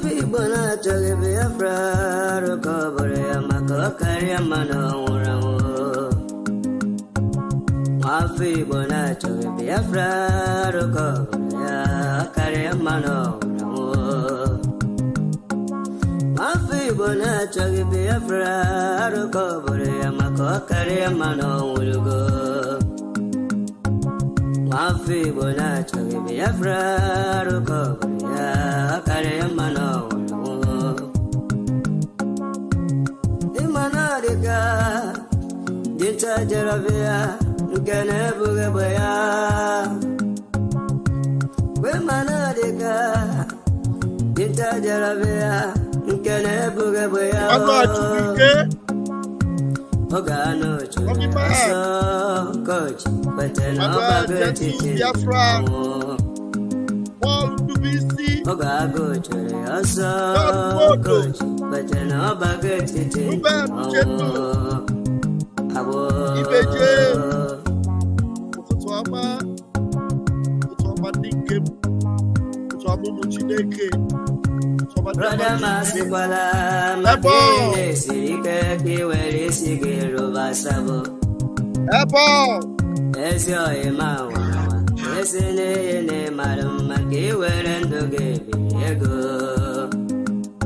Mafi bona choge Biafra Rokobore Amako Kariamano Uramo Mafi bona choge Biafra Rokobore Kariamano Uramo Mafi bona choge Biafra Rokobore Amako Kariamano Urugo Mafi bona choge Biafra Rokobore Kariamano Imanadika Dinta Jaravia Ganebugabaya Wimanadika Dinta Jaravia Ganebugabaya Ogano Chogaso Coach Patena Bagati Biafra Paul Dubisi Ogago Chogaso Coach Patena Bagati Abo Ibeje Utwama Dinkem Utwama Muchineke Brother Masikwala Mabine Sike Kiweri Sike Rubasabo Ebo Esyo Imawa Esine Madam Kiwerendo Gaby Ego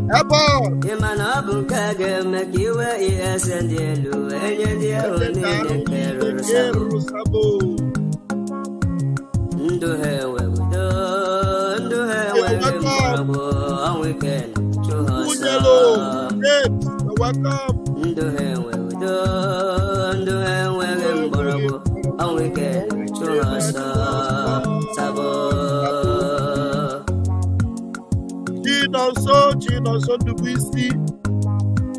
Ebo Imanabu Kage Makiwe Esendelu Enyedia Onine Sabo Nduhewe Nduhewe Mborabo on weekend to Hosalo welcome Nduhewe Mborabo on weekend to Hosalo Sabo Chino Dubisi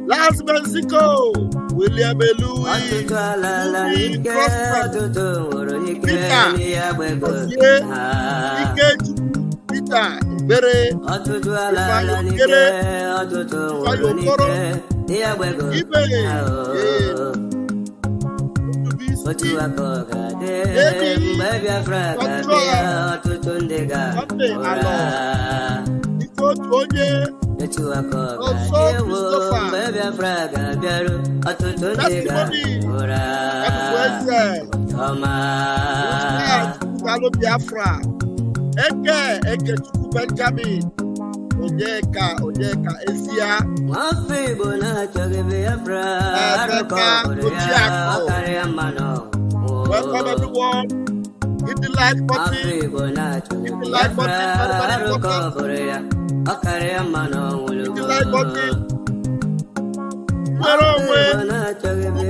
Last Mexico William Louis Peter Bere Biafra Eke Chuku Benjamin Onyeka Ezia Mafi bona choge Biafra welcome everyone. Hit the like button. Hit the like button.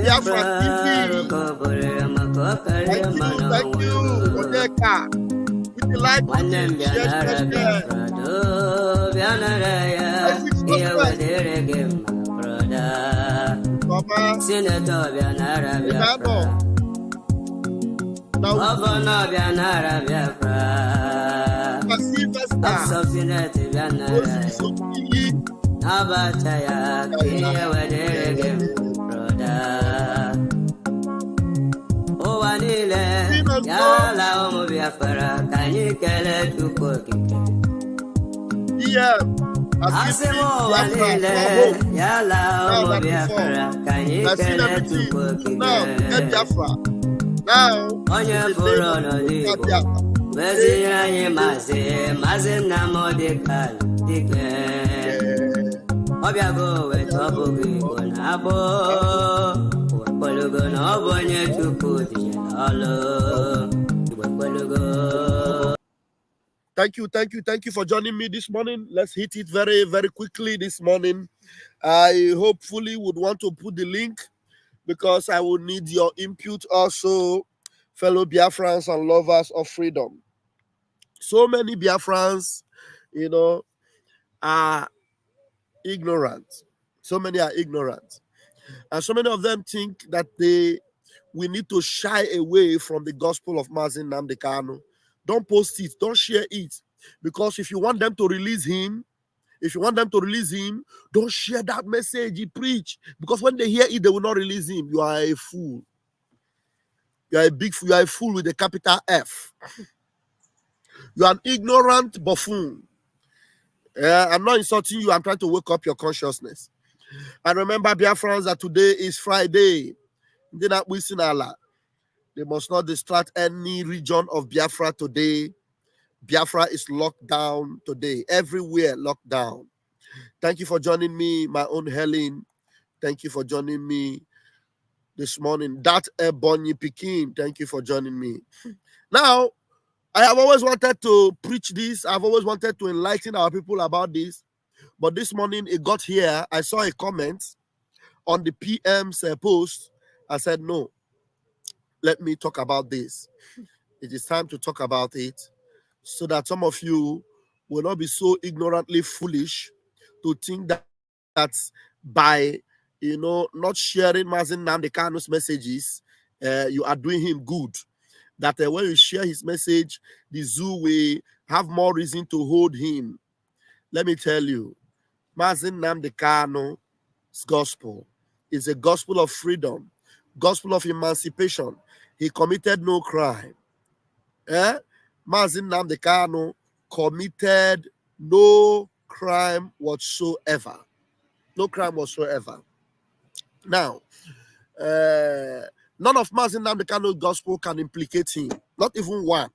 Biafra TV. Thank you. Onyeka. Hit the like button. Senator Biafra. Governor Biafra. Subsidiary Biafra. Abataya Kia Waderege brother. Oh Anile Yala Omo Biafra. Can you get it to cook it? Yeah. Asemo Anile Yala Omo Biafra. Can you get it to cook it? Now, on your foreign Mazi Nnamdi Kanu. Obiago we tobugi bonabo. Polugo no bonye chuku dijalo. Polugo. Thank you for joining me this morning. Let's hit it very, very quickly this morning. I hopefully would want to put the link because I will need your input also, fellow Biafrans and lovers of freedom. So many Biafrans, are ignorant. So many are ignorant. And so many of them think that we need to shy away from the gospel of Mazi Nnamdi Kanu. Don't post it, don't share it. Because if you want them to release him, don't share that message he preach. Because when they hear it, they will not release him. You are a fool. You are a big fool. You are a fool with a capital F. You are an ignorant buffoon. I'm not insulting you. I'm trying to wake up your consciousness. And remember, Biafrans, that today is Friday. They must not distract any region of Biafra today. Biafra is locked down today. Everywhere locked down. Thank you for joining me, my own Helen. Thank you for joining me this morning. That Ebony Pekin, thank you for joining me. Now, I have always wanted to preach this. I've always wanted to enlighten our people about this. But this morning, it got here. I saw a comment on the PM's post. I said, no, let me talk about this. It is time to talk about it so that some of you will not be so ignorantly foolish to think that by, not sharing Mazi Nnamdi Kanu's messages, you are doing him good. That when you share his message, the zoo will have more reason to hold him. Let me tell you, Mazi Nnamdi Kanu's gospel is a gospel of freedom, gospel of emancipation. He committed no crime. Mazi Nnamdi Kanu committed no crime whatsoever. No crime whatsoever. Now, none of Mazi Nnamdi Kanu's gospel can implicate him. Not even one.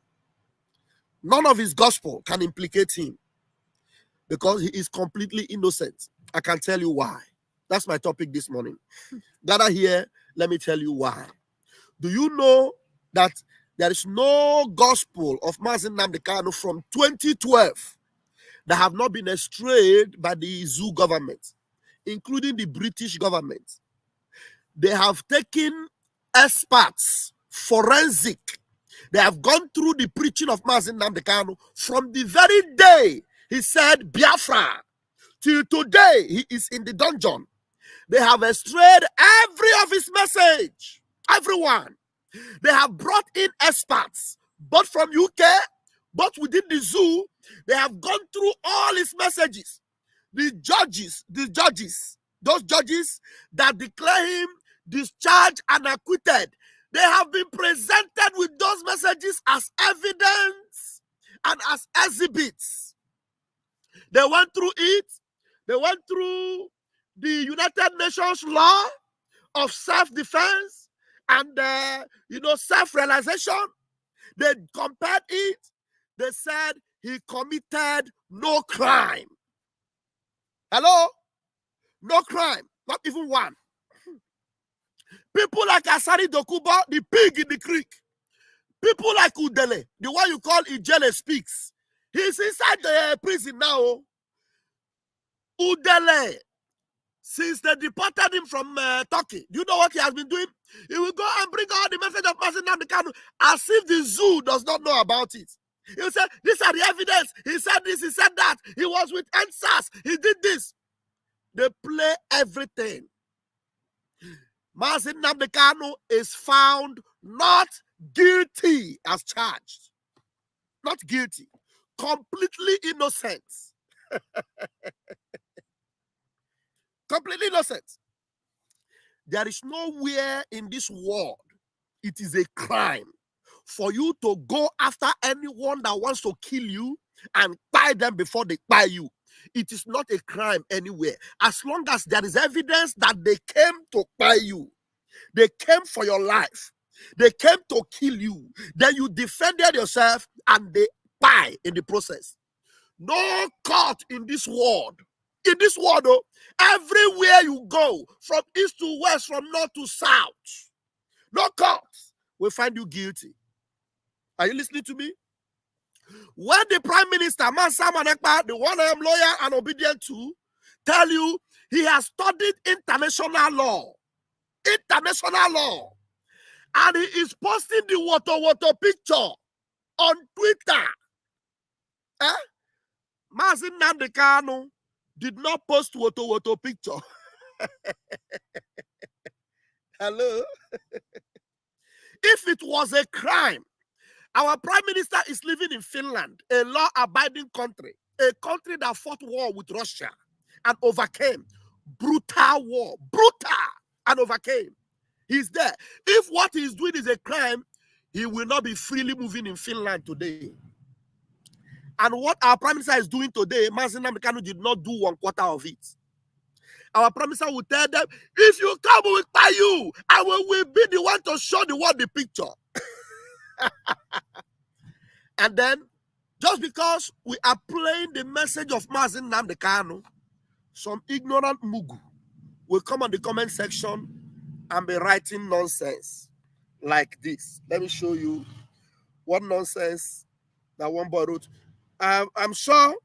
None of his gospel can implicate him because he is completely innocent. I can tell you why. That's my topic this morning. Gather here, let me tell you why. Do you know that there is no gospel of Mazi Nnamdi Kanu from 2012 that have not been estrayed by the zoo government, including the British government? They have taken experts, forensic. They have gone through the preaching of Mazi Nnamdi Kanu from the very day he said Biafra till today he is in the dungeon. They have estrayed every of his message. Everyone. They have brought in experts, both from UK, both within the zoo. They have gone through all his messages. The judges, those judges that declare him discharged and acquitted, they have been presented with those messages as evidence and as exhibits. They went through it. They went through the United Nations law of self-defense and, self-realization. They compared it. They said he committed no crime. Hello? No crime. Not even one. People like Asari Dokuba, the pig in the creek. People like Udele, the one you call Ijele Speaks. He's inside the prison now. Udele, since they deported him from Turkey, do you know what he has been doing? He will go and bring all the message of Mazi Nnamdi Kanu as if the zoo does not know about it. He will say, these are the evidence. He said this, he said that. He was with NSAS. He did this. They play everything. Mazi Nnamdi Kanu is found not guilty as charged. Not guilty. Completely innocent. Completely innocent. There is nowhere in this world it is a crime for you to go after anyone that wants to kill you and buy them before they buy you. It is not a crime anywhere. As long as there is evidence that they came to buy you, they came for your life, they came to kill you, then you defended yourself and they buy in the process. No court in this world. In this world, though, everywhere you go, from east to west, from north to south, no court will find you guilty. Are you listening to me? When the Prime Minister, Man Sam Anekpa, the one I am loyal and obedient to, tell you he has studied international law, and he is posting the water picture on Twitter. Mazi Nnamdi Kanu did not post water picture. Hello? If it was a crime, our Prime Minister is living in Finland, a law-abiding country, a country that fought war with Russia and overcame. Brutal war. And overcame. He's there. If what he's doing is a crime, he will not be freely moving in Finland today. And what our Prime Minister is doing today, Mazi Nnamdi Kanu did not do 1/4 of it. Our Prime Minister will tell them, if you come with you, I will be the one to show the world the picture. And then, just because we are playing the message of Mazi Nnamdi Kanu, some ignorant mugu will come on the comment section and be writing nonsense like this. Let me show you what nonsense that one boy wrote. I'm sure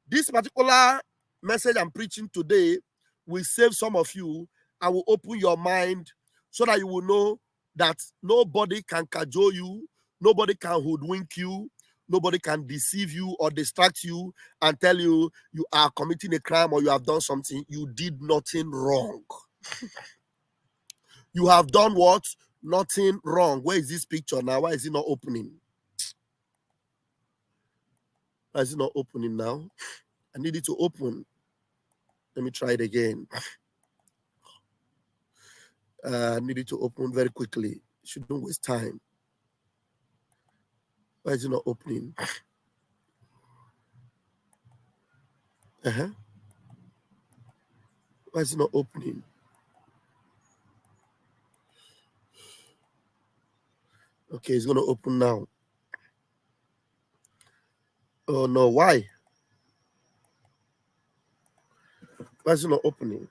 this particular message I'm preaching today will save some of you and will open your mind so that you will know that nobody can cajole you, nobody can hoodwink you, nobody can deceive you or distract you and tell you you are committing a crime or you have done something. You did nothing wrong. You have done what? Nothing wrong. Where is this picture now? Why is it not opening? Why is it not opening now? I need it to open. Let me try it again. I need it to open very quickly. Shouldn't waste time. Why is it not opening? Why is it not opening? Okay, it's going to open now. Oh no, why? Why is it not opening?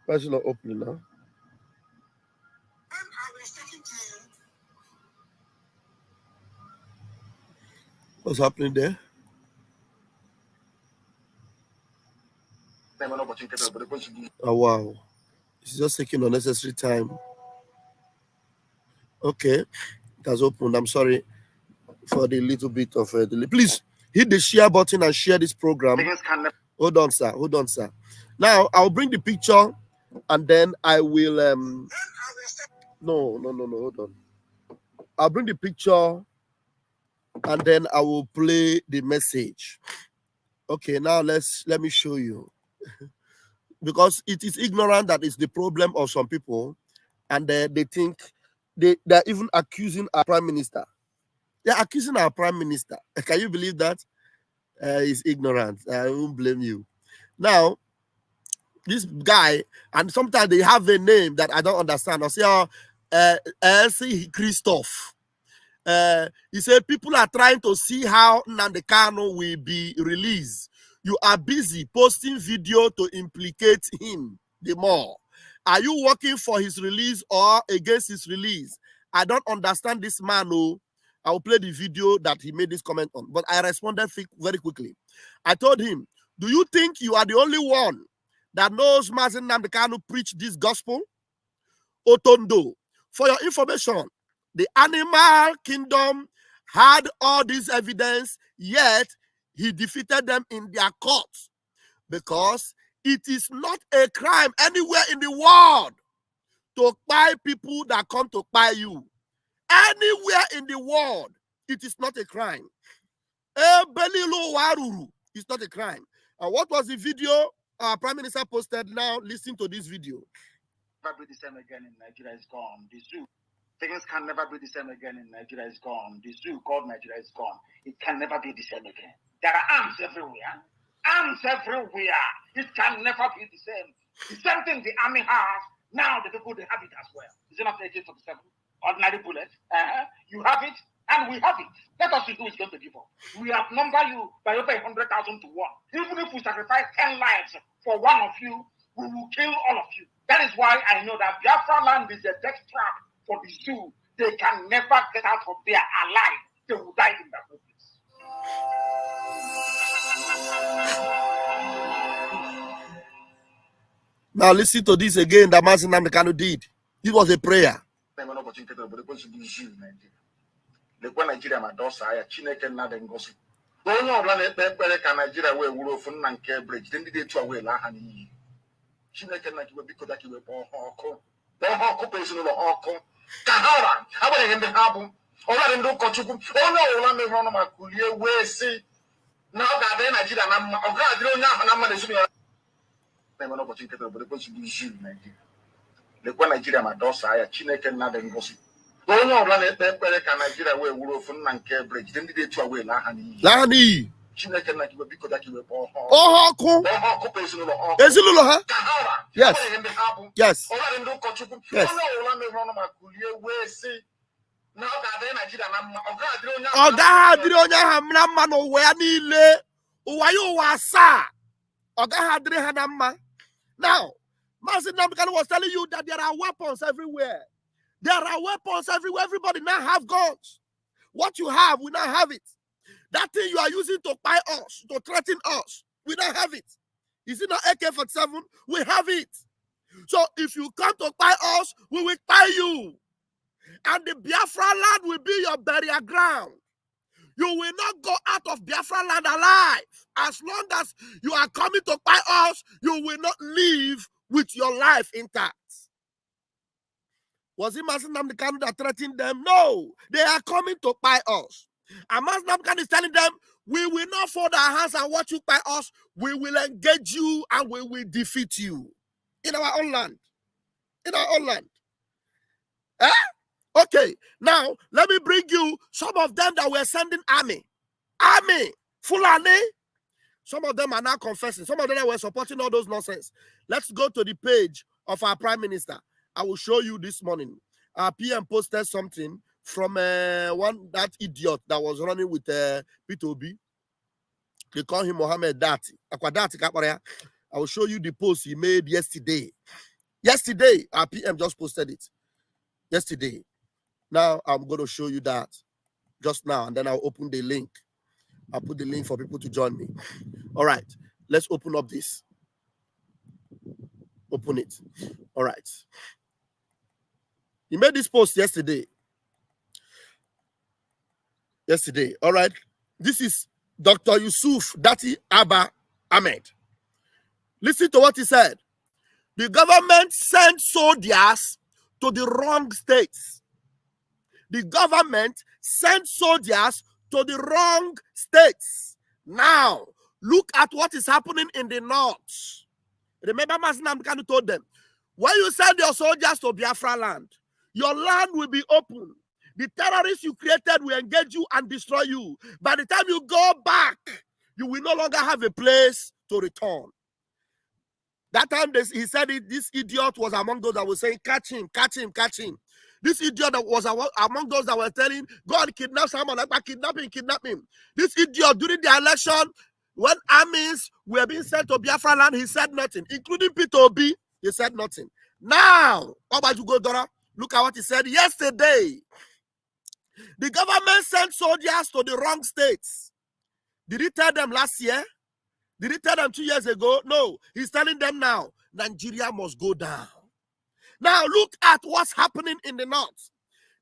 Why is it not opening now? What's happening there? Oh wow. It's just taking unnecessary time. Okay, it has opened. I'm sorry for the little bit of delay. Please hit the share button and share this program. Hold on, sir. Hold on, sir. Now I'll bring the picture and then I will no, hold on. I'll bring the picture and then I will play the message. Okay, now let me show you. Because it is ignorant that is the problem of some people, and they think they're even accusing our Prime Minister. They're accusing our Prime Minister. Can you believe that? He's ignorant. I won't blame you. Now, this guy, and sometimes they have a name that I don't understand. I say, Elsie Christoph. He said people are trying to see how Nnamdi Kanu will be released. You are busy posting video to implicate him the more. Are you working for his release or against his release? I don't understand this man. Oh, I will play the video that he made this comment on, but I responded very quickly. I told him, do you think you are the only one that knows Mazi Nnamdi Kanu preach this gospel? Otondo, for your information, the animal kingdom had all this evidence, yet he defeated them in their court because it is not a crime anywhere in the world to buy people that come to buy you. Anywhere in the world, it is not a crime. It's not a crime. And what was the video our Prime Minister posted? Now listen to this video. Never be the same again in Nigeria is gone. The zoo. Things can never be the same again in Nigeria is gone. The zoo called Nigeria is gone. It can never be the same again. There are arms everywhere. Arms everywhere. It can never be the same. The same thing the army has, now the people, they have it as well. Is it not 1847? Ordinary bullets. You have it, and we have it. Let us see who is going to give up. We outnumber you by over 100,000 to 1. Even if we sacrifice 10 lives for one of you, we will kill all of you. That is why I know that Biafra land is a death trap for the zoo. They can never get out of there alive. They will die in that place. Now listen to this again that Mazi Nnamdi Kanu did. It was a prayer. Onye ọbụla na-ekpe ekpere ka Nigeria wee wuru ofu nna nke bridge ndị dị etu a wee laa ha n'iyi. Chineke nna gị biko da ka iwe kpọọ ha ọkụ. Kpọọ ha ọkụ kpọọ ezinụlọ ha ọkụ. Ka ha ra agbanyeghị ndị ha bụ ọbụladị ndị ụkọchukwu onye ọbụla mere ọnụ ma kulie wee sị na ọ ga-adịrị Nigeria na mma ọ ga-adịrị onye ahụ na mma na ezinụlọ ya. Na-eme n'ụbọchị nketa obodo kwesịrị izu Nigeria. Lekwa Nigeria ma dọsa ya Chineke nna dị ngosi. Going on run it, can Nigeria way wolf from Nanke Bridge, then they to away Lahani. Chineke na kiwe biko that you were born. Oh, cool. Yes. Yes. Yes. Oga Adrionya Hamna no where nile. Uwayo wasa. Oga Hadri Hanama. Now, Mazi Nnamdi Kanu was telling you that there are weapons everywhere. There are weapons everywhere. Everybody now have guns. What you have, we now have it. That thing you are using to buy us, to threaten us, we don't have it. Is it not AK-47? We have it. So if you come to buy us, we will buy you. And the Biafra land will be your burial ground. You will not go out of Biafra land alive. As long as you are coming to buy us, you will not live with your life intact. Was it Mazi Nnamdi Kanu that threatened them? No. They are coming to buy us. And Mazi Nnamdi Kanu is telling them, we will not fold our hands and watch you buy us. We will engage you and we will defeat you. In our own land. In our own land. Eh? Okay. Now, let me bring you some of them that were sending army. Army. Fulani. Some of them are now confessing. Some of them were supporting all those nonsense. Let's go to the page of our Prime Minister. I will show you this morning. Our PM posted something from that idiot that was running with P2B. They call him Mohammed Dati. I will show you the post he made yesterday. Yesterday, our PM just posted it. Yesterday. Now, I'm going to show you that just now, and then I'll open the link. I'll put the link for people to join me. All right. Let's open up this. Open it. All right. He made this post yesterday. Yesterday. All right. This is Dr. Yusuf Dati Abba Ahmed. Listen to what he said. The government sent soldiers to the wrong states. The government sent soldiers to the wrong states. Now, look at what is happening in the north. Remember, Mazi Nnamdi Kanu told them, when you send your soldiers to Biafra land, your land will be open. The terrorists you created will engage you and destroy you. By the time you go back, you will no longer have a place to return. That time he said this idiot was among those that were saying, catch him, catch him, catch him. This idiot that was among those that were telling, God kidnap someone, like kidnap him. This idiot during the election, when armies were being sent to Biafra land, he said nothing, including P2B, he said nothing. Now, look at what he said yesterday. The government sent soldiers to the wrong states. Did he tell them last year? Did he tell them 2 years ago? No. He's telling them now, Nigeria must go down. Now, look at what's happening in the north.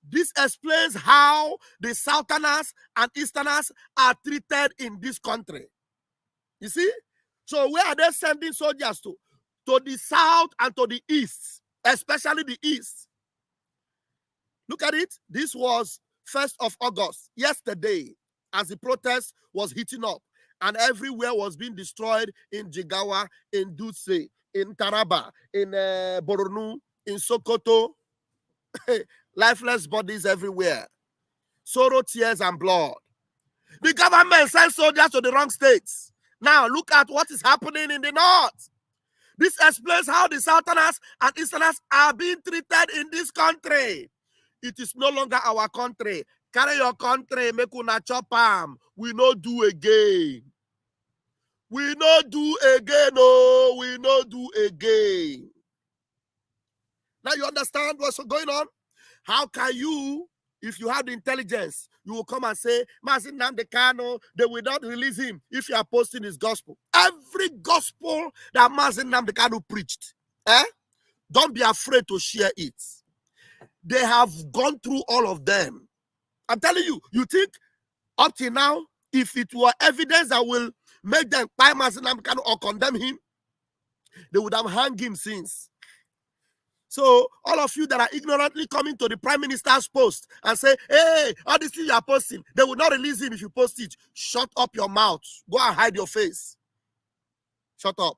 This explains how the Southerners and Easterners are treated in this country. You see? So where are they sending soldiers to? To the south and to the east, especially the east. Look at it. This was 1st of August, yesterday, as the protest was heating up and everywhere was being destroyed in Jigawa, in Dutse, in Taraba, in Borno, in Sokoto. Lifeless bodies everywhere. Sorrow, tears, and blood. The government sent soldiers to the wrong states. Now, look at what is happening in the north. This explains how the Southerners and Easterners are being treated in this country. It is no longer our country. Carry your country, make una chop am. We no do again. We no do again, no. We no do again. Now you understand what's going on? How can you, if you have the intelligence, you will come and say, Mazi Nnamdi Kanu, they will not release him if you are posting his gospel. Every gospel that Mazi Nnamdi Kanu preached, don't be afraid to share it. They have gone through all of them. I'm telling you, you think up till now, if it were evidence that will make them buy Mazi Nnamdi Kanu or condemn him, they would have hung him since. So all of you that are ignorantly coming to the Prime Minister's post and say, hey, all these things you are posting, they will not release him if you post it. Shut up your mouth. Go and hide your face. Shut up.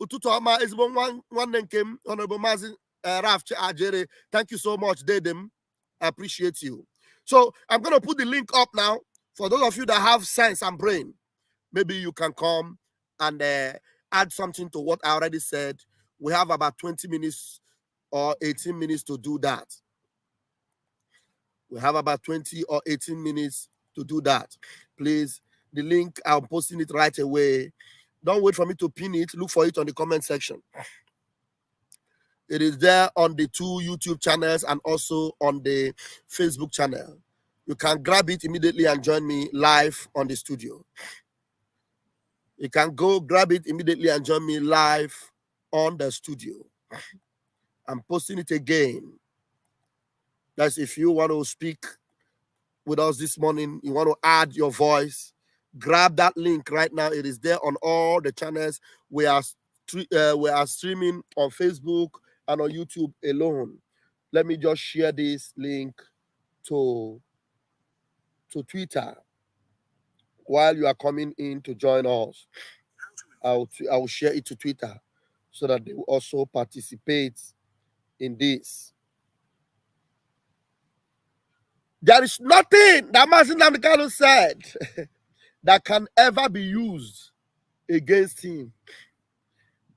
Ututu is one name came, Honorable Mazi Raf Ajere. Thank you so much, Dedem. I appreciate you. So I'm going to put the link up now. For those of you that have sense and brain, maybe you can come and add something to what I already said. We have about 20 minutes or 18 minutes to do that. We have about 20 or 18 minutes to do that. Please, the link, I'm posting it right away. Don't wait for me to pin it. Look for it on the comment section. It is there on the 2 YouTube channels and also on the Facebook channel. You can grab it immediately and join me live on the studio. You can go grab it immediately and join me live on the studio. I'm posting it again. That's if you want to speak with us this morning, you want to add your voice, grab that link right now. It is there on all the channels. We are streaming on Facebook and on YouTube alone. Let me just share this link to Twitter while you are coming in to join us. I will share it to Twitter so that they will also participate in this. There is nothing that Mazi Nnamdi Kanu said that can ever be used against him.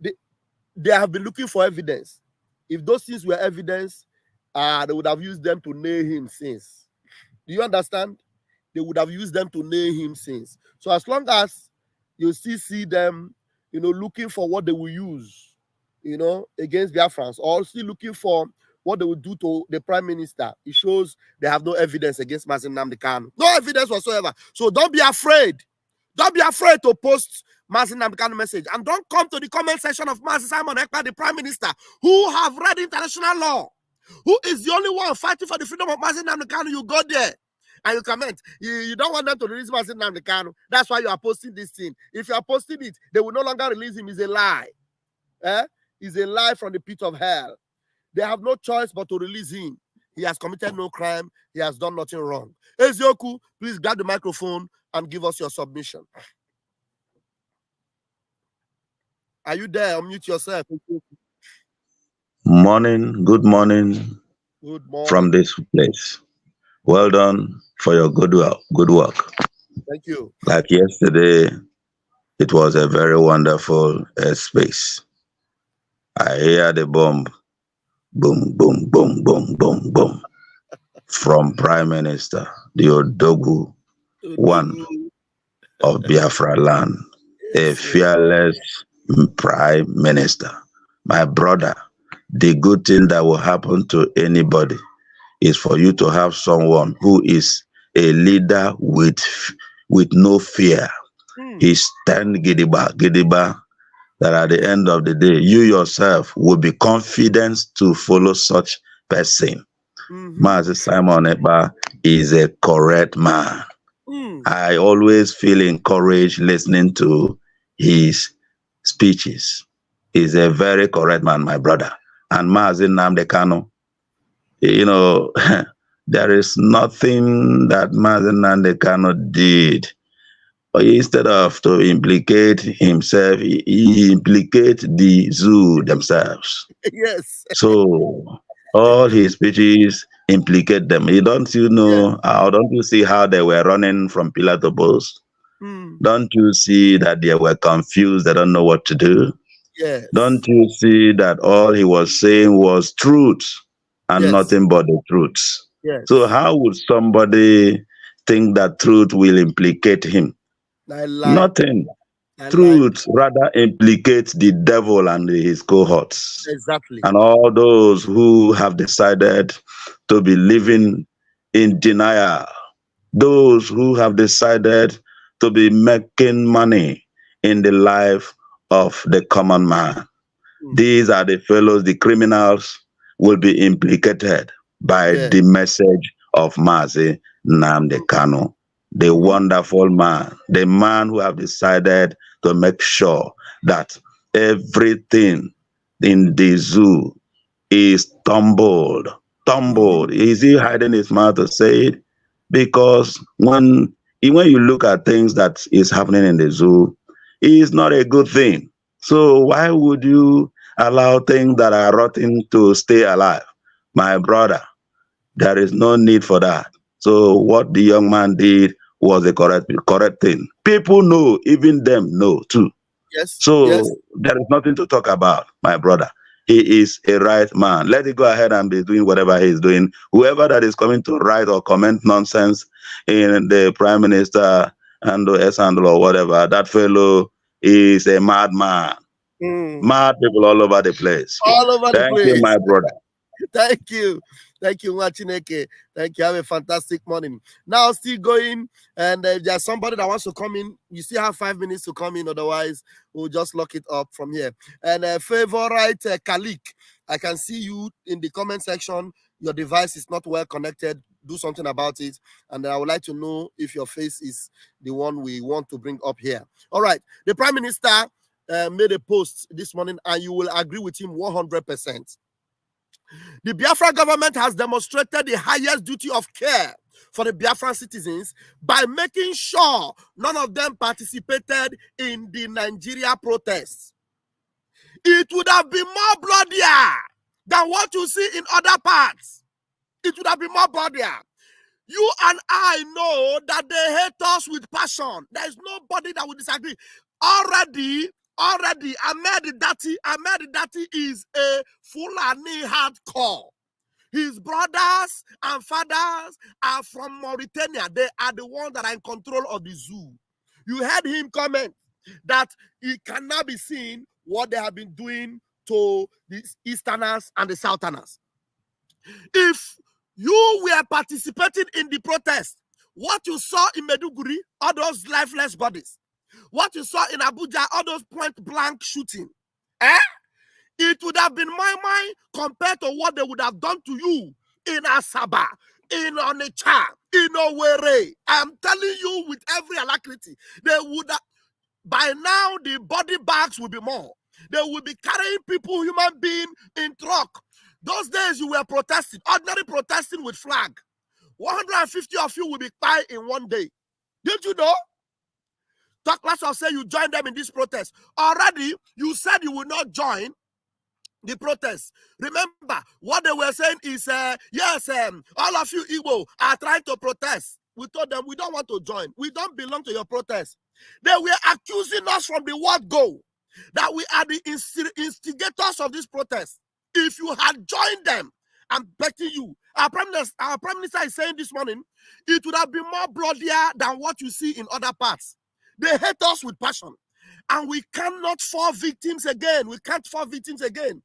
They have been looking for evidence. If those things were evidence, they would have used them to nail him since. Do you understand? They would have used them to nail him since. So as long as you still see them, looking for what they will use, against Biafrans, or still looking for what they will do to the prime minister, it shows they have no evidence against Mazi Nnamdi Kanu. No evidence whatsoever. So don't be afraid. Don't be afraid to post Mazi Nnamdi Kanu message. And don't come to the comment section of Mazi Simon Ekpa, the prime minister, who have read international law, who is the only one fighting for the freedom of Mazi Nnamdi Kanu. You go there and you comment. You don't want them to release Mazi Nnamdi Kanu. That's why you are posting this thing. If you are posting it, they will no longer release him. It's a lie. It's a lie from the pit of hell. They have no choice but to release him. He has committed no crime. He has done nothing wrong. Ezioku, please grab the microphone and give us your submission. Are you there? Unmute yourself. Morning. Good morning. Good morning. From this place. Well done for your good work. Thank you. Like yesterday, it was a very wonderful space. I hear the bomb. Boom, boom, boom, boom, boom, boom. From Prime Minister, the Odogu one of Biafra land, a fearless Prime Minister. My brother, the good thing that will happen to anybody is for you to have someone who is a leader with no fear. He stand gidiba, that at the end of the day, you yourself will be confident to follow such person. Mazi Simon Ekpa is a correct man. I always feel encouraged listening to his speeches. He's a very correct man, my brother. And Mazi Nnamdi Kanu, there is nothing that Mazi Nnamdi Kanu did. Instead of to implicate himself, he implicate the zoo themselves. Yes. So all his speeches implicate them. Don't you see how they were running from pillar to post? Don't you see that they were confused? They don't know what to do. Yes. Don't you see that all he was saying was truth and nothing but the truth? Yes. So how would somebody think that truth will implicate him? Nothing. Truth rather implicates the devil and his cohorts. Exactly. And all those who have decided to be living in denial. Those who have decided to be making money in the life of the common man. These are the fellows, the criminals will be implicated by the message of Mazi Nnamdi Kanu. The wonderful man, the man who have decided to make sure that everything in the zoo is tumbled. Is he hiding his mouth to say it? Because when you look at things that is happening in the zoo, it is not a good thing. So why would you allow things that are rotten to stay alive? My brother, There is no need for that. So what the young man did was the correct thing. People know, even them know too. Yes. So there is nothing to talk about, my brother. He is a right man. Let him go ahead and be doing whatever he is doing. Whoever that is coming to write or comment nonsense in the prime minister and the S-handle or whatever, that fellow is a madman. Mad people all over the place. All over the Thank place. you, my brother. Thank you. Thank you, Machineke. Thank you. Have a fantastic morning. Now, still going, and there's somebody that wants to come in. You still have 5 minutes to come in, otherwise, we'll just lock it up from here. And favorite Kalik, I can see you in the comment section. Your device is not well connected. Do something about it. And I would like to know if your face is the one we want to bring up here. All right. The Prime Minister made a post this morning, and you will agree with him 100%. The Biafra government has demonstrated the highest duty of care for the Biafran citizens by making sure none of them participated in the Nigeria protests. It would have been more bloodier than what you see in other parts. It would have been more bloodier. You and I know that they hate us with passion. There is nobody that will disagree. Already, Ahmed Dati is a Fulani hardcore. His brothers and fathers are from Mauritania. They are the ones that are in control of the zoo. You heard him comment that it cannot be seen what they have been doing to the Easterners and the Southerners. If you were participating in the protest, what you saw in Meduguri, all those lifeless bodies, what you saw in Abuja, all those point-blank shooting, it would have been my compared to what they would have done to you in Asaba, in Onitsha, in Owerri. I'm telling you with every alacrity, they would have, by now the body bags will be more. They will be carrying people, human beings, in truck. Those days you were protesting, ordinary protesting with flag. 150 of you will be tied in one day. Did you know? Talk less of say you joined them in this protest. Already, you said you will not join the protest. Remember, what they were saying is, yes, all of you Igbo are trying to protest. We told them we don't want to join. We don't belong to your protest. They were accusing us from the word go, that we are the instigators of this protest. If you had joined them, I'm betting you, our Prime Minister is saying this morning, it would have been more bloodier than what you see in other parts. They hate us with passion. And we cannot fall victims again. We can't fall victims again.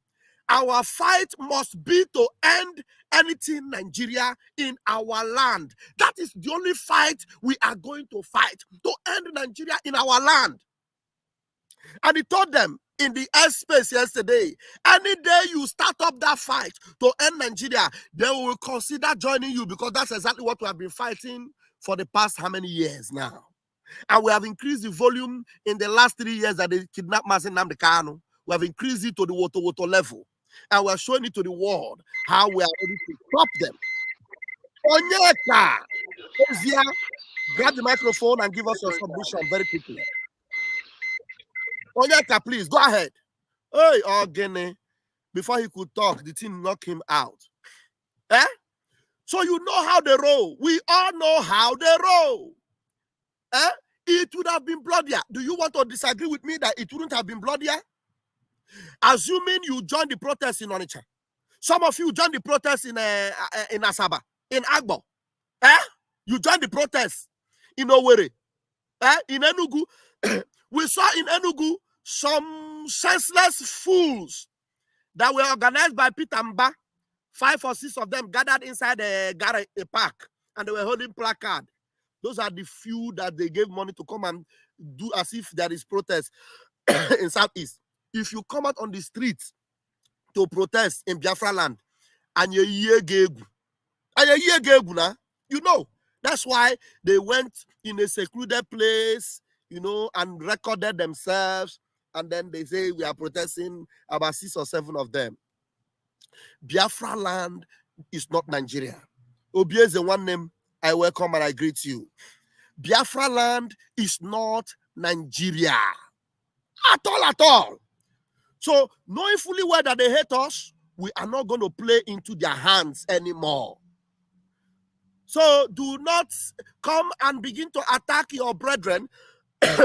Our fight must be to end anything Nigeria in our land. That is the only fight we are going to fight, to end Nigeria in our land. And he told them in the airspace yesterday, any day you start up that fight to end Nigeria, they will consider joining you, because that's exactly what we have been fighting for the past how many years now. And we have increased the volume in the last 3 years that they kidnapped Mazi Nnamdi Kanu. We have increased it to the Woto level. And we are showing it to the world how we are ready to stop them. Onyeka, Ozia, grab the microphone and give us your submission very quickly. Onyeka, please, go ahead. Hey, Ogene, before he could talk, the team knocked him out. So you know how they roll. We all know how they roll. It would have been bloodier. Do you want to disagree with me that it wouldn't have been bloodier? Assuming you joined the protest in Onitsha. Some of you joined the protest in Asaba, in Agbo. You joined the protest in Owerri. In Enugu. We saw in Enugu some senseless fools that were organized by Peter Mba. 5 or 6 of them gathered inside a park, and they were holding placard. Those are the few that they gave money to come and do as if there is protest in Southeast. If you come out on the streets to protest in Biafra land, and you know, that's why they went in a secluded place, and recorded themselves, and then they say we are protesting, about 6 or 7 of them. Biafra land is not Nigeria. Obie is the one name. I welcome and I greet you. Biafra land is not Nigeria. At all. So, knowing fully well that they hate us, we are not going to play into their hands anymore. So do not come and begin to attack your brethren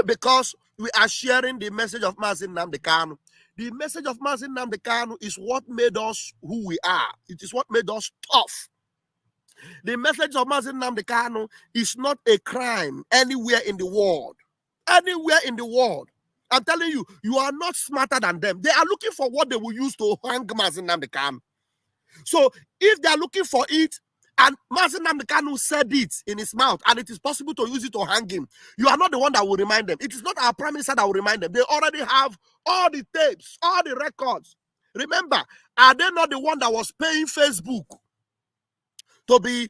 because we are sharing the message of Mazi Nnamdi Kanu. The message of Mazi Nnamdi Kanu is what made us who we are. It is what made us tough. The message of Mazi Nnamdi Kanu is not a crime anywhere in the world. Anywhere in the world. I'm telling you, you are not smarter than them. They are looking for what they will use to hang Mazi Nnamdi Kanu. So if they are looking for it, and Mazi Nnamdi Kanu said it in his mouth, and it is possible to use it to hang him, you are not the one that will remind them. It is not our prime minister that will remind them. They already have all the tapes, all the records. Remember, are they not the one that was paying Facebook to be,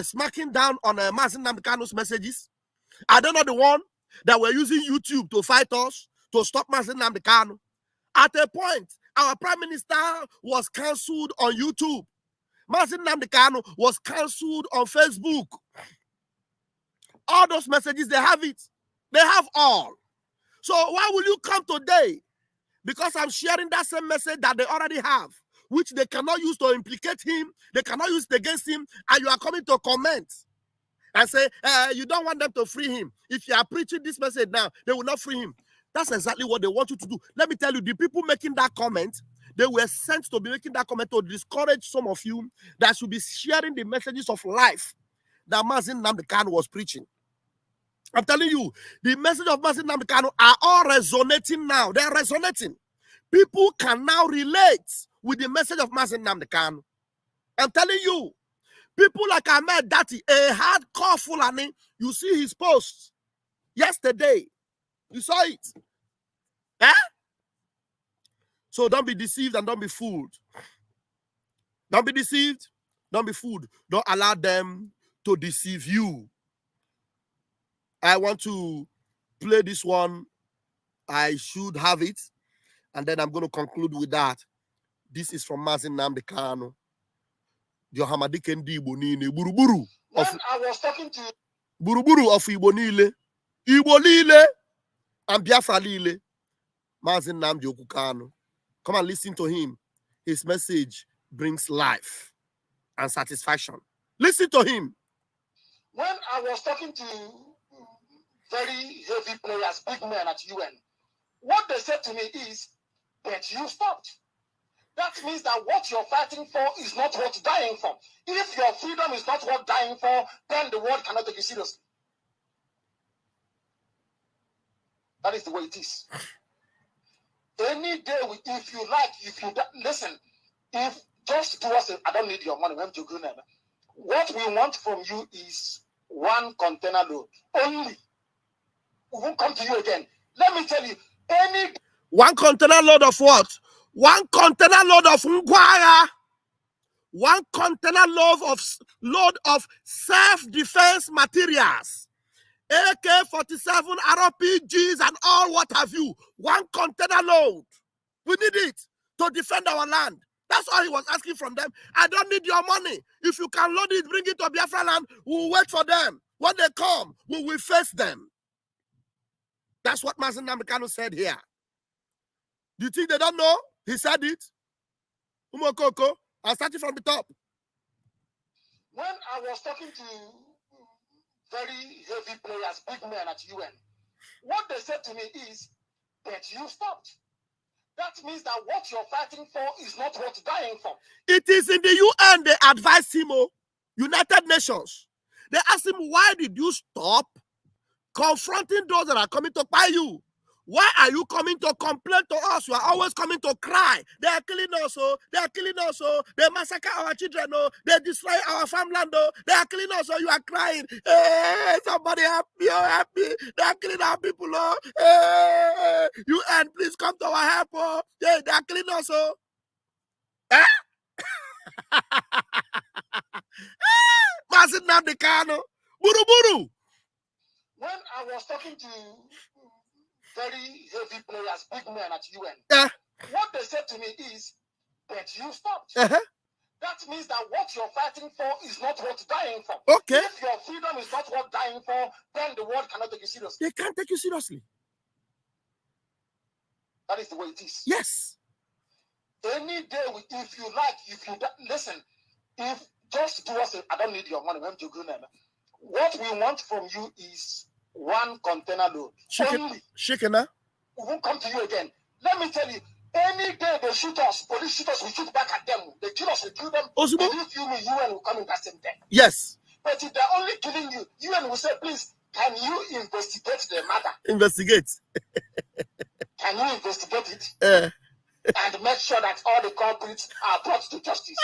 smacking down on Mazi Nnamdi Kanu's messages? Are they not the one that were using YouTube to fight us, to stop Mazi Nnamdi Kanu? At a point, our prime minister was cancelled on YouTube. Mazi Nnamdi Kanu was cancelled on Facebook. All those messages, they have it. They have all. So why will you come today? Because I'm sharing that same message that they already have, which they cannot use to implicate him, they cannot use it against him, and you are coming to comment and say, you don't want them to free him. If you are preaching this message now, they will not free him. That's exactly what they want you to do. Let me tell you, the people making that comment, they were sent to be making that comment to discourage some of you that should be sharing the messages of life that Mazi Nnamdi Kanu was preaching. I'm telling you, the message of Mazi Nnamdi Kanu are all resonating now. They are resonating. People can now relate with the message of Mazi Nnamdi Kanu. I'm telling you, people like Ahmed Dati, a hardcore Fulani, you see his post yesterday. You saw it. Eh? So don't be deceived and don't be fooled. Don't be deceived. Don't be fooled. Don't allow them to deceive you. I want to play this one. I should have it. And then I'm going to conclude with that. This is from Mazi Nnamdi Kanu. Johamadike ndi Igbo niile. Buruburu. When I was talking to Buruburu of Igbo niile. Igbo niile. And Biafra niile. Mazi Nnamdi Kanu. Come and listen to him. His message brings life and satisfaction. Listen to him. When I was talking to very heavy players, big men at UN, what they said to me is, but you stopped. That means that what you're fighting for is not worth dying for. If your freedom is not worth dying for, then the world cannot take you seriously. That is the way it is. Any day, if you like, listen, if just do us, I don't need your money. What we want from you is one container load only. We won't come to you again. Let me tell you, one container load of what? One container load of ngwara. One container load of self-defense materials. AK-47, RPGs, and all what have you. One container load. We need it to defend our land. That's all he was asking from them. I don't need your money. If you can load it, bring it to Biafra land, we'll wait for them. When they come, we will face them. That's what Mazi Nnamdi Kanu said here. Do you think they don't know? He said it. Umokoko, I'll start it from the top. When I was talking to very heavy players, big men at UN, what they said to me is, but you stopped. That means that what you're fighting for is not worth dying for. It is in the UN they advised him, United Nations. They asked him, why did you stop confronting those that are coming to buy you? Why are you coming to complain to us? You are always coming to cry. They are killing us, they are killing us, they massacre our children, they destroy our farmland, they are killing us, you are crying. Hey, somebody help me, help me. They are killing our people, hey, UN, please come to our help, hey, they are killing us, Eh? Mazi Nnamdi Kanu, buru buru. When I was talking to very heavy players, big men at UN, what they said to me is, but you stopped. That means that what you're fighting for is not worth dying for. Okay. If your freedom is not worth dying for, then the world cannot take you seriously. They can't take you seriously. That is the way it is. Yes. Any day, if you like, listen, if Just do us. I don't need your money. What we want from you is 1 container load. Chicken, We won't come to you again. Let me tell you, any day they shoot us, police shoot us, we shoot back at them. They kill us, we kill them. If you me, UN will come in that same day. Yes. But if they're only killing you, UN will say, please, can you investigate the matter? Investigate. Can you investigate it? And make sure that all the culprits are brought to justice.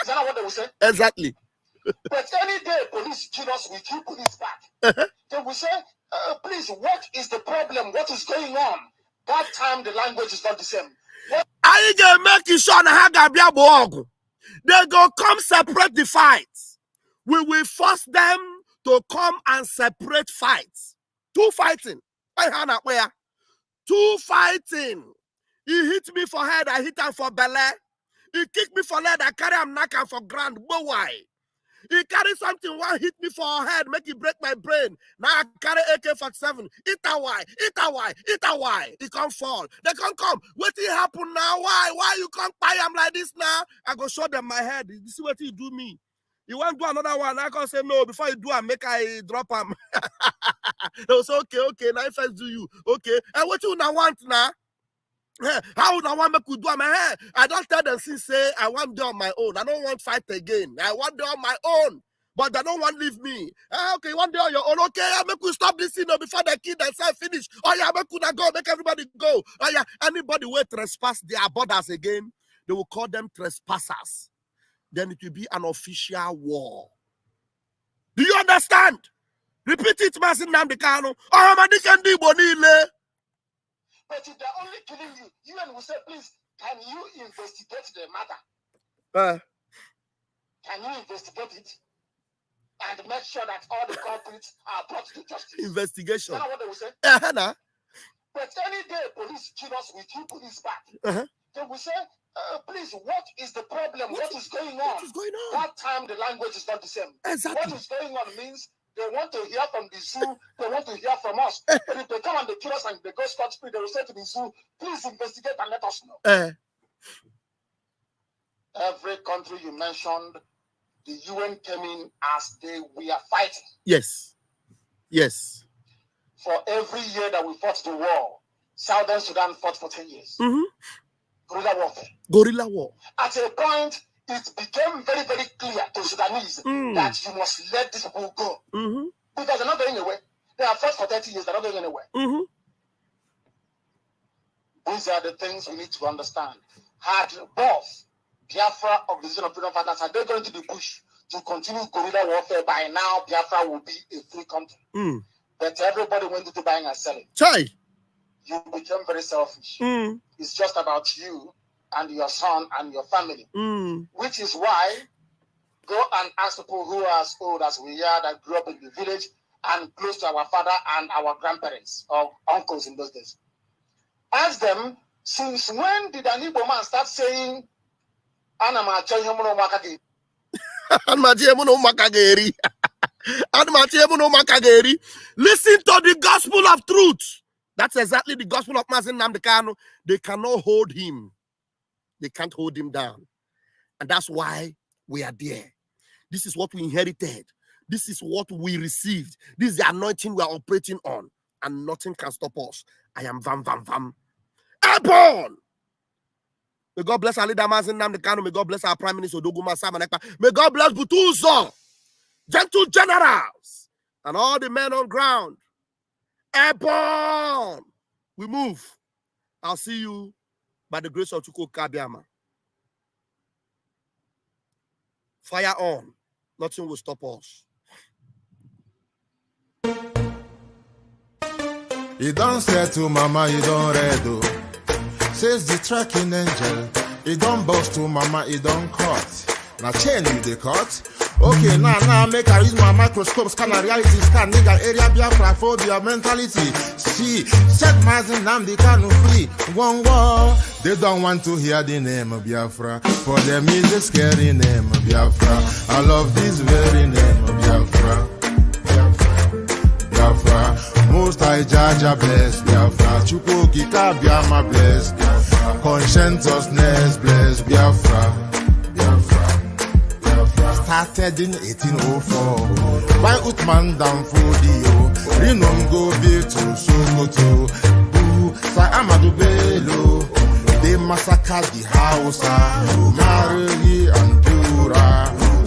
Is that not what they will say? Exactly. But any day police kill us, we kill police back. They will say, please, what is the problem? What is going on? That time the language is not the same. I can make sure they go come separate the fights. We will force them to come and separate fights. 2 fighting. Where? 2 fighting. He hit me for head, I hit him for belly. He kicked me for leg, I carry him knock him for ground. But why? He carry something, one hit me for head, make it break my brain. Now I carry AK-47. It a why? He can't fall. They can't come. What will happen now? Why you can't buy him like this now? I go show them my head. You see what he do me? You want to do another one? I can say no. Before you do, I drop him. They will say, okay, now if I do you. Okay. And what you now want now? How would I want me to do my hair? I don't tell them since say I want to do on my own. I don't want to fight again. I want to do on my own. But they don't want to leave me. Okay, you want to do on your own. Okay, I make you stop this before the kid themselves finish. Oh yeah, make you go, make everybody go. Oh yeah, anybody will trespass their borders again, they will call them trespassers. Then it will be an official war. Do you understand? Repeat it, Mazi Nnamdi Kanu. Oh, man, can do bonile. But if they're only killing you, UN will say, please, can you investigate the matter? Can you investigate it? And make sure that all the culprits are brought to justice. Investigation. Is that what they will say? But any day police kill us, we kill police back. They will say, please, what is the problem? What is going on? What is going on? That time the language is not the same. Exactly. What is going on means they want to hear from the zoo, they want to hear from us. But if they come and they kill us and they go scot-free, they will say to the zoo, please investigate and let us know. Every country you mentioned, the UN came in as we are fighting. Yes. Yes. For every year that we fought the war, Southern Sudan fought for 10 years. Guerrilla warfare. Guerrilla war. At a point, it became very, very clear to Sudanese that you must let these people go. Because they're not going anywhere. They have fought for 30 years, they're not going anywhere. These are the things we need to understand. Had both Biafra, Organization of Freedom Fighters, are they going to the bush to continue guerrilla warfare? By now, Biafra will be a free country. But everybody went into buying and selling. Chai. You became very selfish. It's just about you and your son and your family. Which is why go and ask people who are as old as we are, that grew up in the village and close to our father and our grandparents or uncles in those days. Ask them, since when did an Igbo man start saying, listen to the gospel of truth. That's exactly the gospel of Mazi Nnamdi Kanu. They cannot hold him. They can't hold him down. And that's why we are there. This is what we inherited. This is what we received. This is the anointing we are operating on. And nothing can stop us. I am Vam Vam Vam. Airborne! May God bless our leader Mazi Nnamdi Kanu. May God bless our Prime Minister Odoguma Samanekpa. May God bless Butuzo, gentle generals, and all the men on ground. Airborne! We move. I'll see you by the grace of Chukwu Kabiama. Fire on. Nothing will stop us. You don't say to mama, you don't read. Says the tracking angel. You don't boast to mama, you don't cut. Now chain you the cut. Okay, now make I use my microscope, scan a reality, scan nigga area Biafra phobia mentality. See, set Mazi Nnamdi Kanu free. One war. They don't want to hear the name of Biafra. For them is a scary name of Biafra. I love this very name of Biafra. Biafra. Most I Jaja bless Biafra. Chukwu Kika Biama bless Biafra. Conscientiousness bless Biafra. Biafra. Biafra. started in 1804. By Uthman Dan Fodio, Rinom go built to Sokoto. Sa Amadou Bello, they massacred the Hausa, Marili and Pura.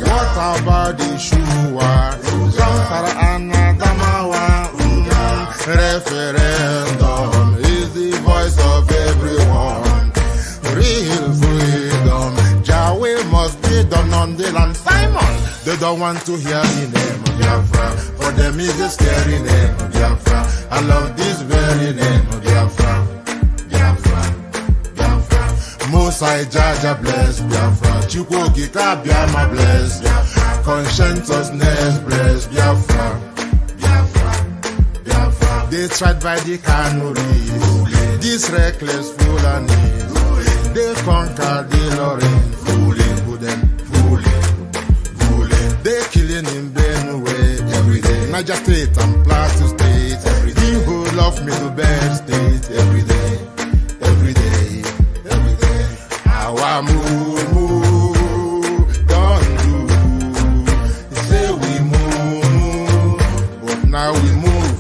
What about the Shua? Zamfara and Adamawa. Referendum is the voice of everyone. Real freedom, Yahweh must be done on the land. Simon, they don't want to hear the name of Biafra. For them is a scary name of Biafra. I love this very name of Biafra. Biafra, Biafra. Mosai Jaja bless Biafra. Chukwoki Kabiama bless Biafra. Conscientiousness bless Biafra. Biafra, Biafra. They tried by the Kanuris, this reckless Fulani. They conquered the Lorraine, fooling, fooling. They killing in Benue every day. Niger State and Plateau State every day. The whole of Middle State every day, every day, every day. Our move, don't do. Say we move, but now we move.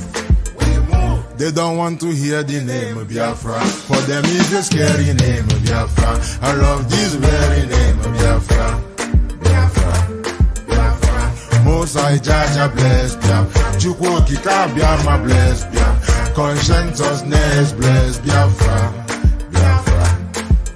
They don't want to hear the name of Biafra. For them is the scary name of Biafra. I love this very name of Biafra. Biafra, Biafra. Mosai Jaja bless Biafra. Chukwoki Kabiama bless Biafra. Conscientiousness bless Biafra. Biafra,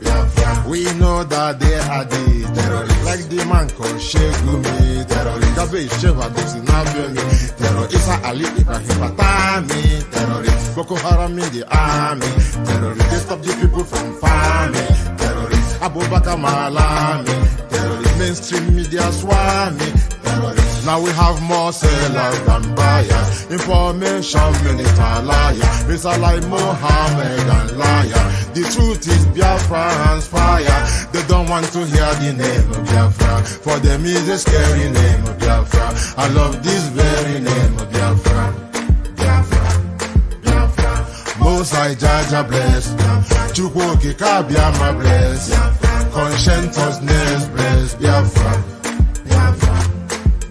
Biafra. We know that they are the terrorists. Like the man called Shegumi, terrorist. Gabe Sheva Dexinabemi, terrorist. Isa Ali Ibrahim Batami, terrorist. Boko Haram in the army, terrorists. They stop the people from farming, terrorists. Abubakar Malami, terrorists. Mainstream media swami, terrorists. Now we have more sellers than buyers. Information minister liar, Mr. like Mohammed and liar. The truth is Biafra hands fire. They don't want to hear the name of Biafra. For them is a scary name of Biafra. I love this very name of Biafra. Biafra, Biafra. Mosai Jaja bless, Chukwoki Kabiama bless, Conscientiousness bless Biafra. Biafra,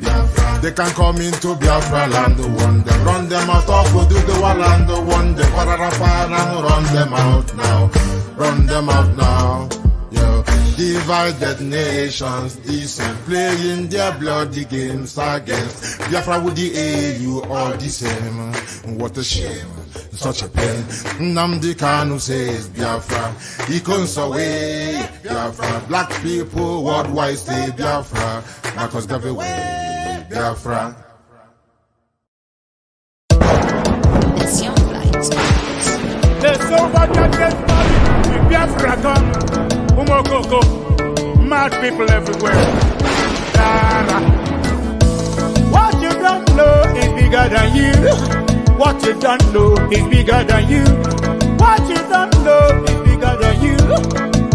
Biafra. They can come into Biafra land, one them run them out of do the land, one them run them out now, run them out now. Yo, divided nations, decent, playing their bloody games against Biafra with the AU all the same. What a shame, such a pain. Nnamdi Kanu says Biafra, he comes away Biafra. Black people worldwide say Biafra, Marcus gave away Biafra. It's your flight. There's so much that Biafra come. Umokoko, mad people everywhere. What you don't know is bigger than you. What you don't know is bigger than you. What you don't know is bigger than you.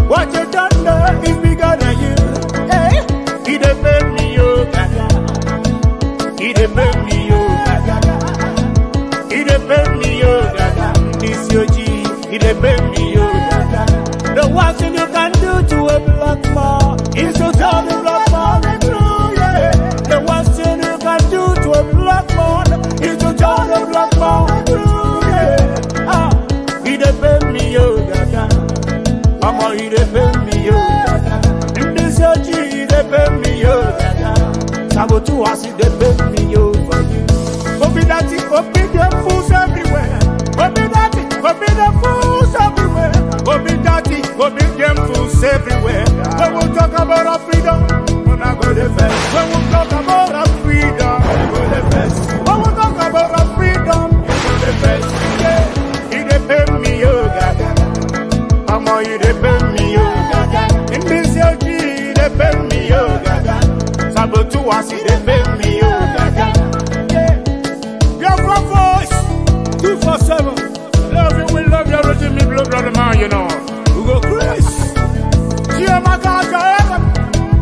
What you don't know is bigger than you. Hey, he dey pay me yo gaga. He dey pay me yo gaga. He dey pay me yo gaga. This your G. He dey pay me yo gaga. The one thing you can do to a black man is to tell the black man the truth, yeah. The one thing you can do to a black man is to tell the black man the truth, yeah. Ah, he dey pay me yo gaga. Mama, he dey pay me yo gaga. In this G, he dey pay me yo gaga. Sabotu as he dey pay me yo for you. Obi dati, obi them fools everywhere. Obi dati, obi them fools everywhere. Obi dati, obi them fools everywhere. When we talk about our freedom, we're not go the best. When we talk about our freedom, we go the best. When we talk about our freedom, we go the best. Yeah, he dey pay me yo gaga. Mama, he dey pay me yo gaga. In this your G, he dey pay me yo gaga. Sabotu as he dey pay me yo gaga. Yeah, Biafra voice 247. Love you, we love you, everything me blood brother man, you know. We go Chris. Yeah, my God,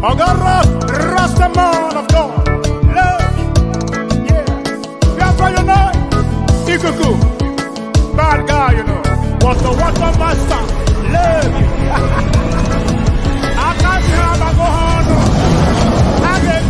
I got Rasta man of God. Love you. Yeah. Biafra, you know. Ikuku. Bad guy, you know. What the master. Love you. I can't have a go on. I get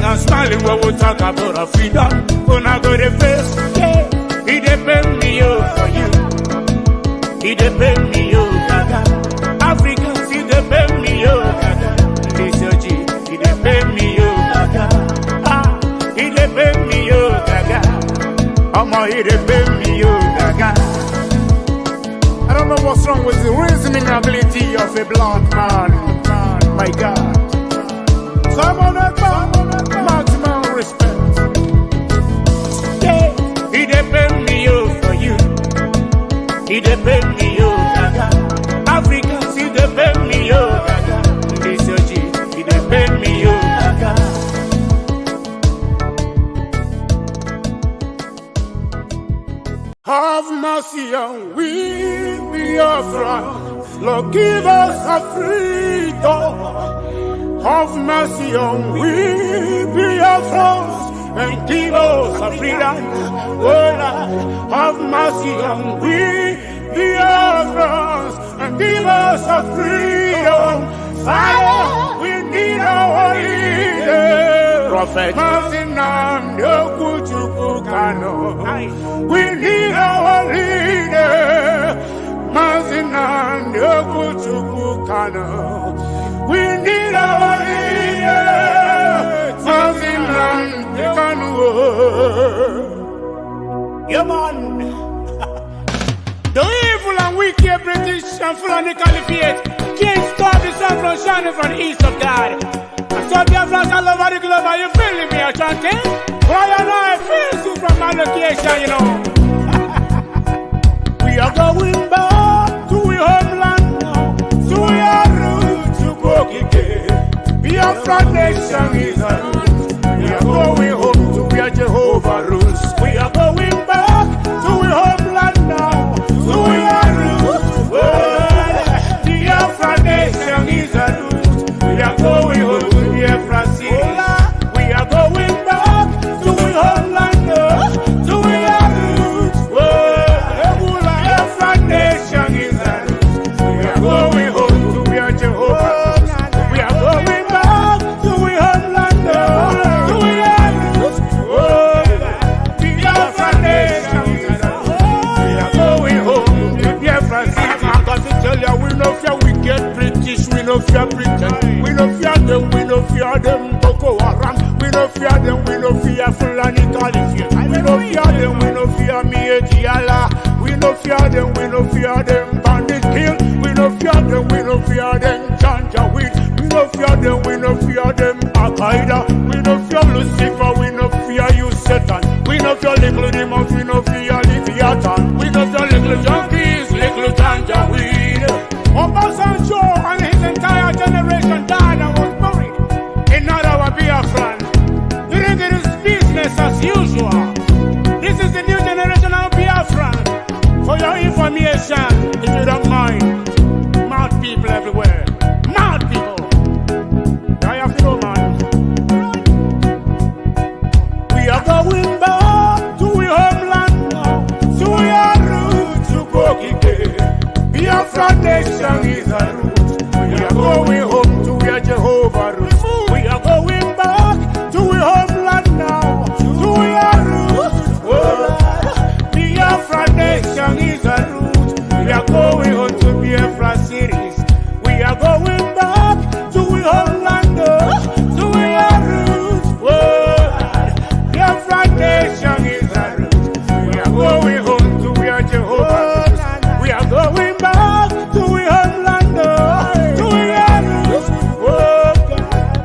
laughing and smiling when we talk about our freedom. When I go to face, yeah, he depend me for you. He depend me gaga. Africans, he depend me gaga. This your G, he depend me gaga. Ah, he depend me gaga. He depend me gaga. I don't know what's wrong with the reasoning ability of a black man. My God. So I'm on that maximum respect. Yeah, he depend me for you. He depend me gaga. Africans, he depend me gaga. This your G, he depend me gaga. Have mercy on we, Biafra. Lord, give us a freedom. Have mercy on we, Biafra, and give us a freedom. Oh, Lord, have mercy on we, Biafra, and give us a freedom. Father, we need our leader. Prophet Mazi Nnamdi Kanu. We need our leader. Mazi Nnamdi Kanu. We need our leader. Mazi Nnamdi Kanu. Yeah, man. The evil and wicked British and Fulani Caliphate can't stop the sun from shining from the east of God. So Biafrans all over the globe, are you feeling me, Ashanti? Why and I feel you from my location, you know. We are going back to our homeland now, to our roots, to Bokike. Biafra nation is our roots. We are going home to where Jehovah rules. We are going back to our homeland now, to our roots. Biafra nation is our roots. We are going home. We are going back to our homeland, to our roots. Biafra nation is our roots. We are going home to where Jehovah. We are going back to our homeland, to our roots. Biafra nation is our roots. We are going home to Biafra city. I'm going to tell you, we no fear wicked British, we no fear Britain, we no fear them, we no fear them. We no fear them, we no fear Fulani Caliphate. We no fear them, we no fear Mietiala. We no fear them, we no fear them bandit kill. We no fear them, we no fear them Janjaweed. We no fear them, we no fear them Al-Qaeda. We no fear Lucifer, we no fear you Satan. We no fear little demons, we no fear Leviathan. We no fear little junkies, little Janjaweed. Obasanjo and his entire generation died and was buried. Not our Biafran. You think it is business as usual. This is the new generation of Biafran. For your information, if you don't mind, mad people everywhere. Mad people. I have to know, man. We are going back to our homeland now, to our roots, to Bokike. Biafra nation is our roots. We are going home to where Jehovah rules. We are going back to our homeland now, to our roots. Biafra nation is our roots. We are going home to Biafra cities. We are going back to our homeland, to our roots. Biafra nation is our roots. We are going home to where Jehovah rules. We are going back to our homeland, to our roots.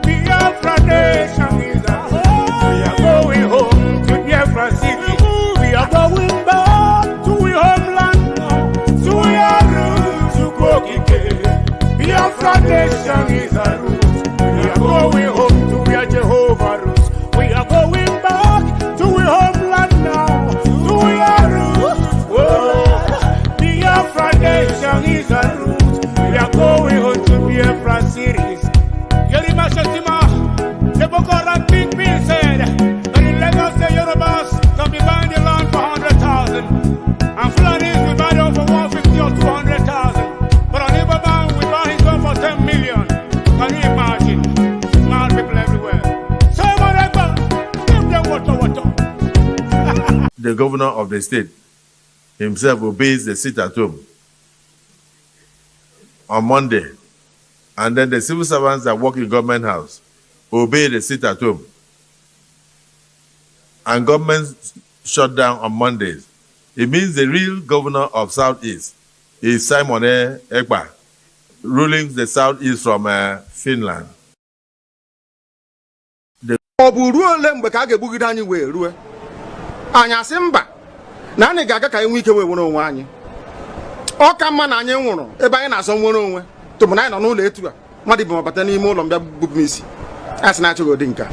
Biafra nation is our roots. We are going home to Biafra city. We are going back to our homeland, to our roots, to Bokike. Biafra nation is our roots. We are going home to where Jehovah rules. We are going back to our homeland now, to our roots. Biafra nation is our roots. We are going home to Biafra cities. Yerima Shetima, the Boko Haram big bill said that in Lagos the Yorubas can be buying the land for 100,000 and Fulanis we buy them for 150 or 200,000. But on Ibadan we buy his one for 10 million. Can the governor of the state himself obeys the sit at home on Monday, and then the civil servants that work in government house obey the sit at home, and government shut down on Mondays, it means the real governor of Southeast is Simon Ekpa, ruling the Southeast from Finland. Ọ bụ ruo ole mgbe ka a ga-egbugide anyị wee ruo anyị asị mba na anyị ga-aga ka anyị nwee ike wee nwere onwe anyị. Ọ ka mma na anyị nwụrụ ebe anyị na-azọ nwere onwe tụmụ na anyị nọ n'ụlọ etu a mmadụ bụ mabata n'ime ụlọ mbịa bupụ m isi asị na achọghị ụdị nka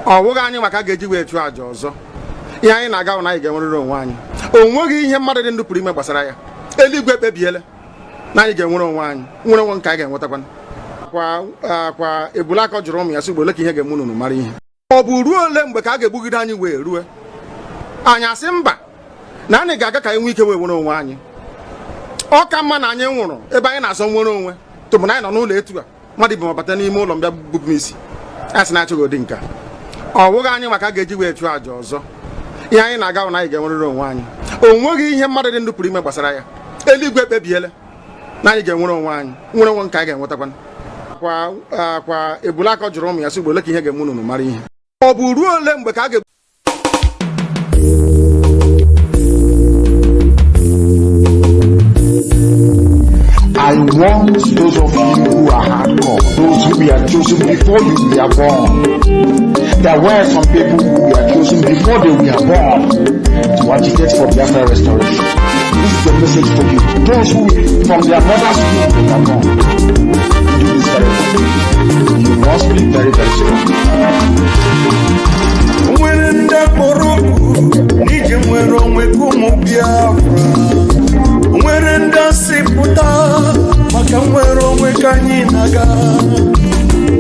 ọ bụghị anyị maka a ga-eji wee chụọ àjà ọzọ. Ihe anyị na-aga na anyị ga-enwerịrị onwe anyị. O nweghị ihe mmadụ dị ndụ pụrụ ime gbasara ya. Eluigwe ekpebiela na anyị ga-enwere onwe anyị, nwere onwe nke anyị ga-enwetakwa. Kwa Ebulaka jụrụ ụmụ ya sị ole ka ihe ga-eme unu mara ihe. Ọ bụ ruo ole mgbe ka a ga-egbugide anyị wee ruo anyị asị mba na anyị ga-aga ka anyị nwee ike wee nwere onwe anyị. Ọ ka mma na anyị nwụrụ ebe anyị na-azọ nwere onwe tụmụ na anyị nọ n'ụlọ etu a mmadụ bụ mabata n'ime ụlọ mbịa bupụ m isi asị na achọghị ụdị nka ọ bụghị anyị maka a ga-eji wee chụọ àjà ọzọ. Ihe anyị na-aga na anyị ga-enwerịrị onwe anyị. O nweghị ihe mmadụ dị ndụ pụrụ ime gbasara ya. Eluigwe ekpebiela na anyị ga-enwere onwe anyị, nwere onwe nke anyị ga-enwetakwa. Kwa Ebulaka jụrụ ụmụ ya sị ole ka ihe ga-eme unu mara ihe. Ọ bụ ruo ole mgbe ka a ga I want those of you who are hardcore, those who were chosen before you were born. There were some people who were chosen before they were born to agitate for Biafra restoration. This is the message for you. Those who from their mother's womb they were born. Do this very well. You must be very, very strong. Nwere ndasị pụta maka nwere onwe ka anyị na-aga.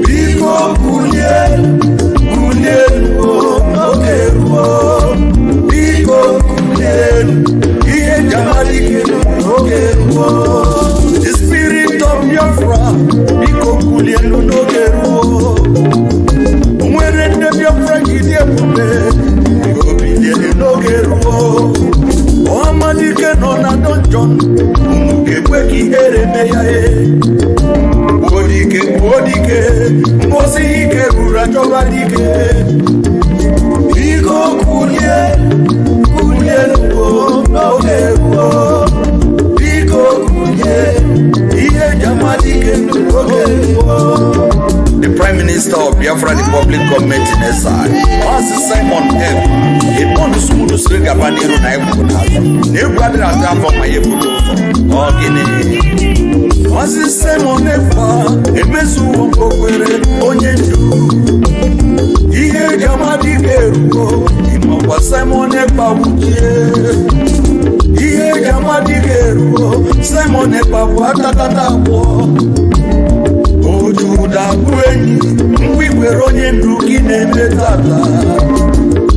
Biko kulie n'oge ruo. Biko kulie ihe jamalike n'oge ruo. The spirit of Biafra biko kulie n'oge ruo. Nwere ndị Biafra gidi ebube biko bilie n'oge ruo. Omadike nọ na dungeon ga-ekwe ka ihere mee ya Odike mbosi ike ruru achọba dike. Biko kulie n'oge ruo. Biko kulie ihe jamadike n'oge ruo. The Prime Minister of Biafra Republic Government in exile, Mazi Simon F. Ebono sumudu sirga baniru na ebu nazo. Nebu adira gafo mayebudo. Ogine. Mazi Simon F. Emezu wonkokwere onye ndu. Ihe jamadi kerugo. Imokwa Simon F. Wuchie. Ihe jamadi kerugo. Simon F. Watatata wo. Ojuda kwenyi, mwikwere onye ndu gị na-eme tata.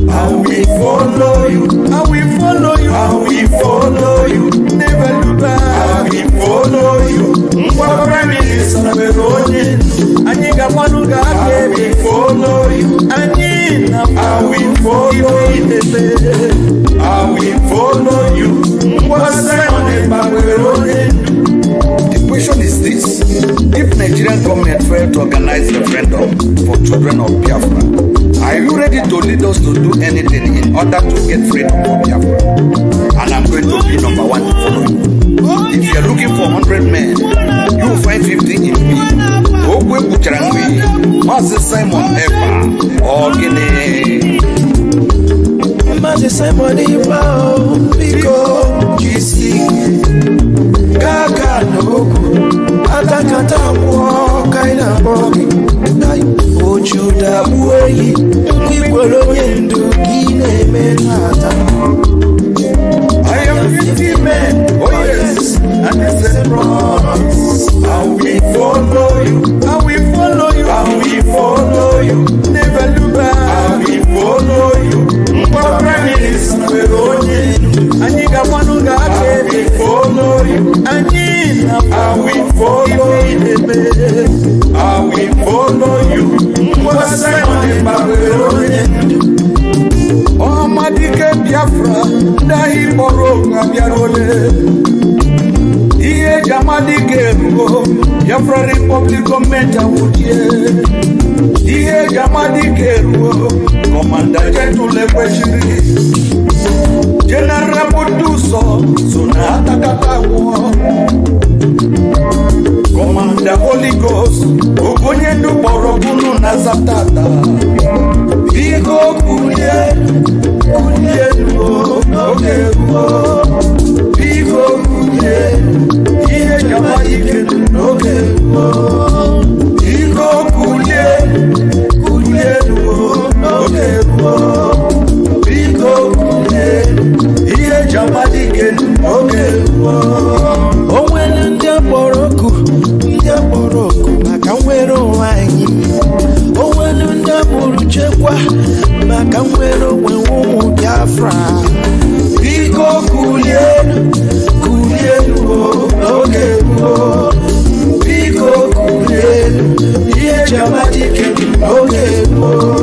I will follow you, I will follow you, I will follow you, never look back. I will follow you. Mwa Prime Minister na mere onye ndu, anyị ga-agbanụ ga-aka. I will follow you, anyị na I will follow you, I will follow you. Mwa Simon Ekpa mere onye ndu. The question is this: if Nigerian government failed to organize referendum for children of Biafra, are you ready to lead us to do anything in order to get freedom for Biafra? And I'm going to be number one to follow you. If you're looking for 100 men, you will find 50 in me. Ogwe Bucharangwe, Mazi Simon Ekpa, Ogine. Mazi Simon Ekpa, Biko, GC. Kaka n'okwu atakata abụọ kaina bọgị na ojuda gbuo eyi ikwere onye ndu gị na-eme n'ata. I am 50 men, oh yes, and it's a promise. I will follow you, I will follow you, I will follow you, never look back. I will follow you. Mkpa Prime Minister nwere onye anyị ga-agbanụ ga-aka. I will follow you. I will follow you. I will follow you. Biafra Republic gọọmenti awụchie ihe gamadi keruo Commander Jetule kwesịrị General Buduso so na atakata nwụọ Commander Holy Ghost ogonye ndu kpọrọ bunu na Zatata Biko kulie oge ruo Biko kulie ihe gamadi keruo n'oge ruo Biko kulie n'oge ruo Biko kulie ihe jamadi keruo n'oge ruo O nwere ndị akpọrọ oku maka nwere onwe anyị O nwere ndị akpọrọ chekwa maka nwere onwe ụmụ Biafra Biko kulie n'oge ruo Biko kulie ihe jamadi keruo n'oge ruo